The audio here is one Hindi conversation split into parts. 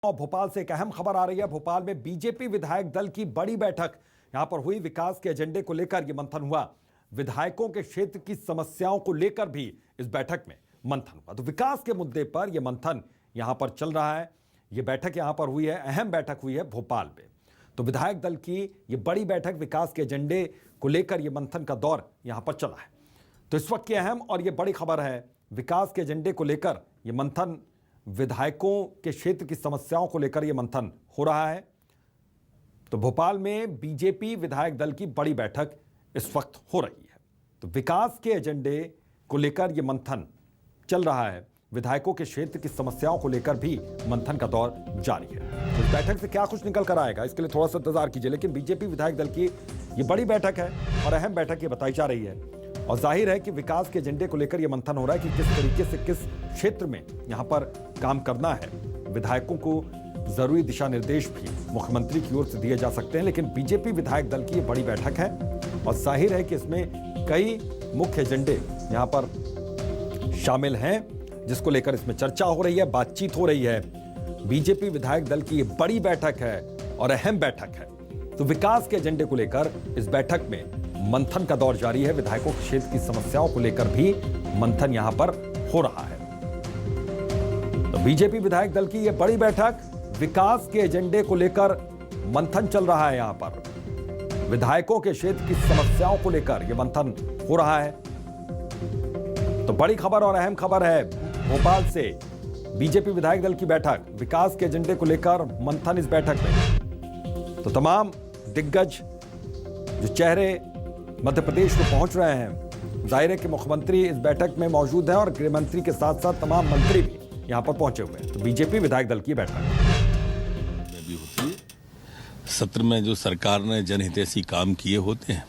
और भोपाल से एक अहम खबर आ रही है। भोपाल में बीजेपी विधायक दल की बड़ी बैठक यहां पर हुई। विकास के एजेंडे को लेकर यह मंथन हुआ। विधायकों के क्षेत्र की समस्याओं को लेकर भी इस बैठक में मंथन हुआ। तो विकास के मुद्दे पर यह मंथन यहां पर चल रहा है। यह बैठक यहां पर हुई है, अहम बैठक हुई है भोपाल में। तो विधायक दल की यह बड़ी बैठक, विकास के एजेंडे को लेकर यह मंथन का दौर यहां पर चला है। तो इस वक्त की अहम और यह बड़ी खबर है, विकास के एजेंडे को लेकर यह मंथन, विधायकों के क्षेत्र की समस्याओं को लेकर यह मंथन हो रहा है। तो भोपाल में बीजेपी विधायक दल की बड़ी बैठक इस वक्त हो रही है। तो विकास के एजेंडे को लेकर यह मंथन चल रहा है। विधायकों के क्षेत्र की समस्याओं को लेकर भी मंथन का दौर जारी है। तो इस बैठक से क्या कुछ निकल कर आएगा, इसके लिए थोड़ा सा इंतजार कीजिए। लेकिन बीजेपी विधायक दल की यह बड़ी बैठक है और अहम बैठक ये बताई जा रही है। और जाहिर है कि विकास के एजेंडे को लेकर यह मंथन हो रहा है कि किस तरीके से, किस क्षेत्र में यहां पर काम करना है। विधायकों को जरूरी दिशा निर्देश भी मुख्यमंत्री की ओर से दिए जा सकते हैं। लेकिन बीजेपी विधायक दल की यह बड़ी बैठक है और जाहिर है कि इसमें कई मुख्य एजेंडे यहां पर शामिल हैं, जिसको लेकर इसमें चर्चा हो रही है, बातचीत हो रही है। बीजेपी विधायक दल की यह बड़ी बैठक है और अहम बैठक है। तो विकास के एजेंडे को लेकर इस बैठक में मंथन का दौर जारी है। विधायकों के क्षेत्र की समस्याओं को लेकर भी मंथन यहां पर हो रहा है। तो बीजेपी विधायक दल की यह बड़ी बैठक, विकास के एजेंडे को लेकर मंथन चल रहा है। यहां पर विधायकों के क्षेत्र की समस्याओं को लेकर यह मंथन हो रहा है। तो बड़ी खबर और अहम खबर है भोपाल से, बीजेपी विधायक दल की बैठक, विकास के एजेंडे को लेकर मंथन इस बैठक में। तो तमाम दिग्गज जो चेहरे मध्य प्रदेश में पहुंच रहे हैं, जाहिर है कि मुख्यमंत्री इस बैठक में मौजूद हैं और गृह मंत्री के साथ साथ तमाम मंत्री भी यहां पर पहुंचे हुए हैं। तो बीजेपी विधायक दल की बैठक में भी होती है। सत्र में जो सरकार ने जनहितैषी काम किए होते हैं,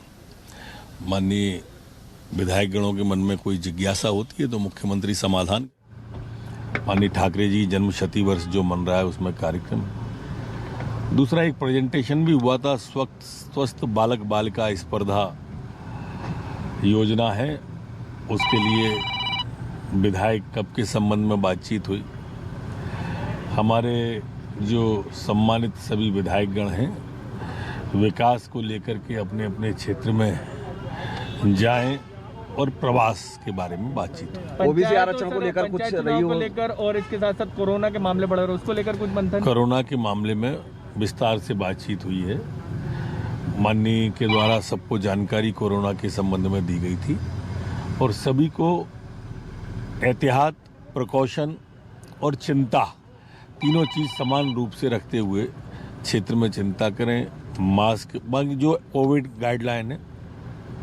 माननीय विधायक गणों के मन में कोई जिज्ञासा होती है तो मुख्यमंत्री समाधान। माननीय ठाकरे जी जन्मशती वर्ष जो मन रहा है उसमें कार्यक्रम। दूसरा एक प्रेजेंटेशन भी हुआ था, स्वस्थ बालक बालिका स्पर्धा योजना है, उसके लिए विधायक कब के संबंध में बातचीत हुई। हमारे जो सम्मानित सभी विधायकगण हैं, विकास को लेकर के अपने अपने क्षेत्र में जाएं और प्रवास के बारे में बातचीत हुई। ओबीसी आरक्षण को लेकर कुछ रही हो लेकर, और इसके साथ साथ कोरोना के मामले बढ़ रहे, उसको लेकर कुछ मंथन। कोरोना के मामले में विस्तार से बातचीत हुई है। माननीय के द्वारा सबको जानकारी कोरोना के संबंध में दी गई थी और सभी को एहतियात, प्रिकॉशन और चिंता, तीनों चीज समान रूप से रखते हुए क्षेत्र में चिंता करें। मास्क, बाकी जो कोविड गाइडलाइन है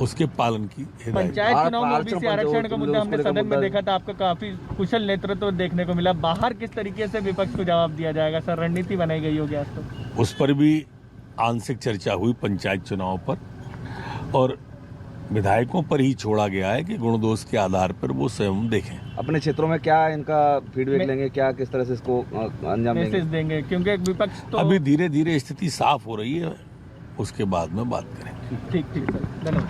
उसके पालन की हिदायत। पंचायत चुनाव में ओबीसी आरक्षण का मुद्दा हमने सदन में देखा था, आपका काफी कुशल नेतृत्व देखने को मिला। बाहर किस तरीके से विपक्ष को जवाब दिया जाएगा सर, रणनीति बनाई गई होगी आज तो? उस पर भी आंशिक चर्चा हुई पंचायत चुनाव पर, और विधायकों पर ही छोड़ा गया है कि गुण दोष के आधार पर वो स्वयं देखें। अपने क्षेत्रों में क्या इनका फीडबैक लेंगे, क्या किस तरह से इसको अंजाम देंगे? क्योंकि विपक्ष तो अभी धीरे धीरे स्थिति साफ हो रही है, उसके बाद में बात करें। ठीक सर, धन्यवाद।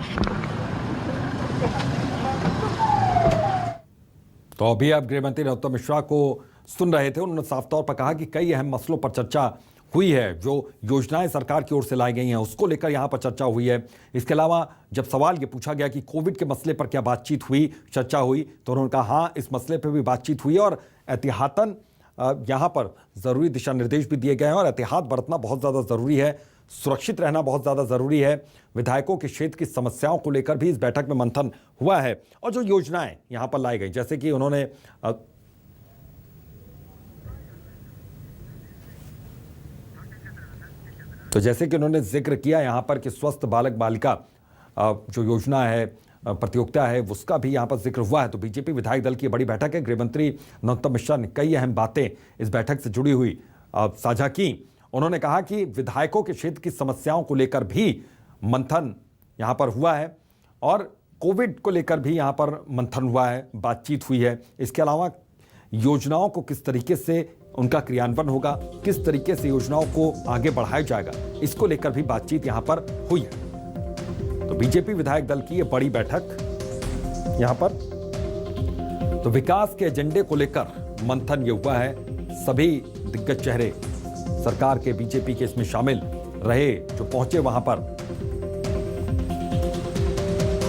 तो अभी आप गृह मंत्री नरोत्तम मिश्रा को सुन रहे थे। उन्होंने साफ तौर पर कहा कि कई अहम मसलों पर चर्चा हुई है। जो योजनाएं सरकार की ओर से लाई गई हैं उसको लेकर यहां पर चर्चा हुई है। इसके अलावा जब सवाल ये पूछा गया कि कोविड के मसले पर क्या बातचीत हुई, चर्चा हुई, तो उन्होंने कहा हाँ, इस मसले पर भी बातचीत हुई और एहतियातन यहाँ पर ज़रूरी दिशा निर्देश भी दिए गए हैं और एहतियात बरतना बहुत ज़्यादा ज़रूरी है, सुरक्षित रहना बहुत ज़्यादा ज़रूरी है। विधायकों के क्षेत्र की समस्याओं को लेकर भी इस बैठक में मंथन हुआ है। और जो योजनाएं यहाँ पर लाई गई, जैसे कि उन्होंने जिक्र किया यहाँ पर कि स्वस्थ बालक बालिका जो योजना है, प्रतियोगिता है, उसका भी यहाँ पर जिक्र हुआ है। तो बीजेपी विधायक दल की बड़ी बैठक है। गृह मंत्री नरोत्तम मिश्रा ने कई अहम बातें इस बैठक से जुड़ी हुई साझा की। उन्होंने कहा कि विधायकों के क्षेत्र की समस्याओं को लेकर भी मंथन यहाँ पर हुआ है और कोविड को लेकर भी यहाँ पर मंथन हुआ है, बातचीत हुई है। इसके अलावा योजनाओं को किस तरीके से उनका क्रियान्वयन होगा, किस तरीके से योजनाओं को आगे बढ़ाया जाएगा, इसको लेकर भी बातचीत यहाँ पर हुई है। तो बीजेपी विधायक दल की ये बड़ी बैठक यहाँ पर, तो विकास के एजेंडे को लेकर मंथन ये हुआ है। सभी दिग्गज चेहरे सरकार के, बीजेपी के इसमें शामिल रहे जो पहुंचे वहां पर।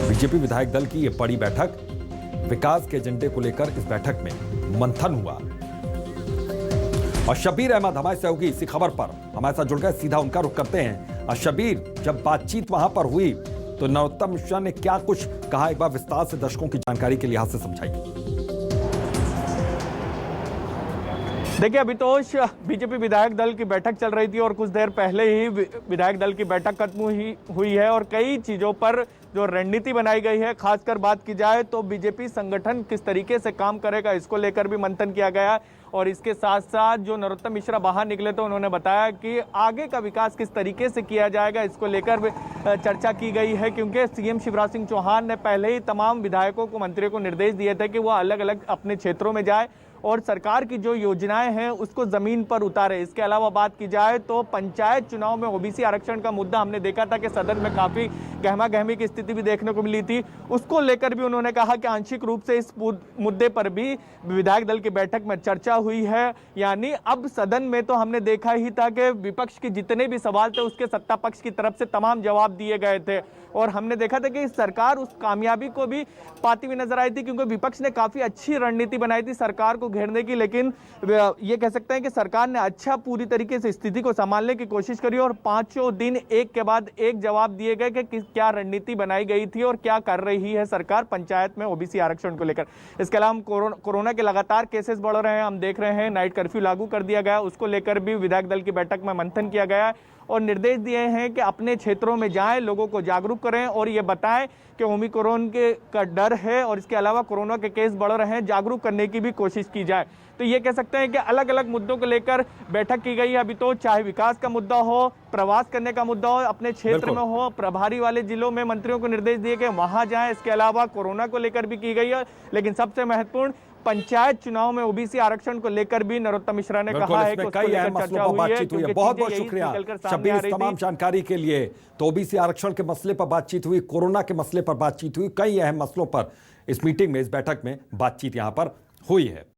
बीजेपी विधायक दल की यह बड़ी बैठक, विकास के एजेंडे को लेकर इस बैठक में मंथन हुआ। और शबीर अहमद हमारे सहयोगी इसी खबर पर हमारे साथ जुड़ गए, सीधा उनका रुख करते हैं। और शबीर, जब बातचीत वहां पर हुई तो नरोत्तम मिश्रा ने क्या कुछ कहा, एक बार विस्तार से दर्शकों की जानकारी के लिहाज से समझाइए। देखिए, अभी तो बीजेपी विधायक दल की बैठक चल रही थी और कुछ देर पहले ही विधायक दल की बैठक खत्म हुई है और कई चीजों पर जो रणनीति बनाई गई है, खासकर बात की जाए तो बीजेपी संगठन किस तरीके से काम करेगा, इसको लेकर भी मंथन किया गया। और इसके साथ साथ जो नरोत्तम मिश्रा बाहर निकले तो उन्होंने बताया कि आगे का विकास किस तरीके से किया जाएगा, इसको लेकर भी चर्चा की गई है। क्योंकि सीएम शिवराज सिंह चौहान ने पहले ही तमाम विधायकों को, मंत्रियों को निर्देश दिए थे कि वो अलग अलग अपने क्षेत्रों में जाए और सरकार की जो योजनाएं हैं उसको जमीन पर उतारे। इसके अलावा बात की जाए तो पंचायत चुनाव में ओबीसी आरक्षण का मुद्दा हमने देखा था कि सदन में काफी गहमा गहमी की स्थिति भी देखने को मिली थी, उसको लेकर भी उन्होंने कहा कि आंशिक रूप से इस मुद्दे पर भी विधायक दल की बैठक में चर्चा हुई है। यानी अब सदन में तो हमने देखा ही था कि विपक्ष के जितने भी सवाल थे उसके सत्ता पक्ष की तरफ से तमाम जवाब दिए गए थे और हमने देखा था कि सरकार उस कामयाबी को भी पाती हुई नजर आई थी, क्योंकि विपक्ष ने काफी अच्छी रणनीति बनाई थी सरकार को घेरने की। लेकिन ये कह सकते हैं कि सरकार ने अच्छा पूरी तरीके से स्थिति को संभालने की कोशिश करी और पांचों दिन एक के बाद एक जवाब दिए गए कि क्या रणनीति बनाई गई थी और क्या कर रही है सरकार पंचायत में ओबीसी आरक्षण को लेकर। इसके अलावा कोरोना के लगातार केसेस बढ़ रहे हैं, हम देख रहे हैं नाइट कर्फ्यू लागू कर दिया गया, उसको लेकर भी विधायक दल की बैठक में मंथन किया गया और निर्देश दिए हैं कि अपने क्षेत्रों में जाएं, लोगों को जागरूक करें और ये बताएं कि ओमिक्रॉन का डर है और इसके अलावा कोरोना के केस बढ़ रहे हैं, जागरूक करने की भी कोशिश की जाए। तो ये कह सकते हैं कि अलग अलग मुद्दों को लेकर बैठक की गई है। अभी तो चाहे विकास का मुद्दा हो, प्रवास करने का मुद्दा हो, अपने क्षेत्र में हो, प्रभारी वाले जिलों में मंत्रियों को निर्देश दिए कि वहां जाएं। इसके अलावा कोरोना को लेकर भी की गई है, लेकिन सबसे महत्वपूर्ण पंचायत चुनाव में ओबीसी आरक्षण को लेकर भी नरोत्तम मिश्रा ने कहा है कि उसको लेकर चर्चा हुई है। बहुत बहुत शुक्रिया शबीर इस तमाम जानकारी के लिए। तो ओबीसी आरक्षण के मसले पर बातचीत हुई, कोरोना के मसले पर बातचीत हुई, कई अहम मसलों पर इस मीटिंग में, इस बैठक में बातचीत यहां पर हुई है।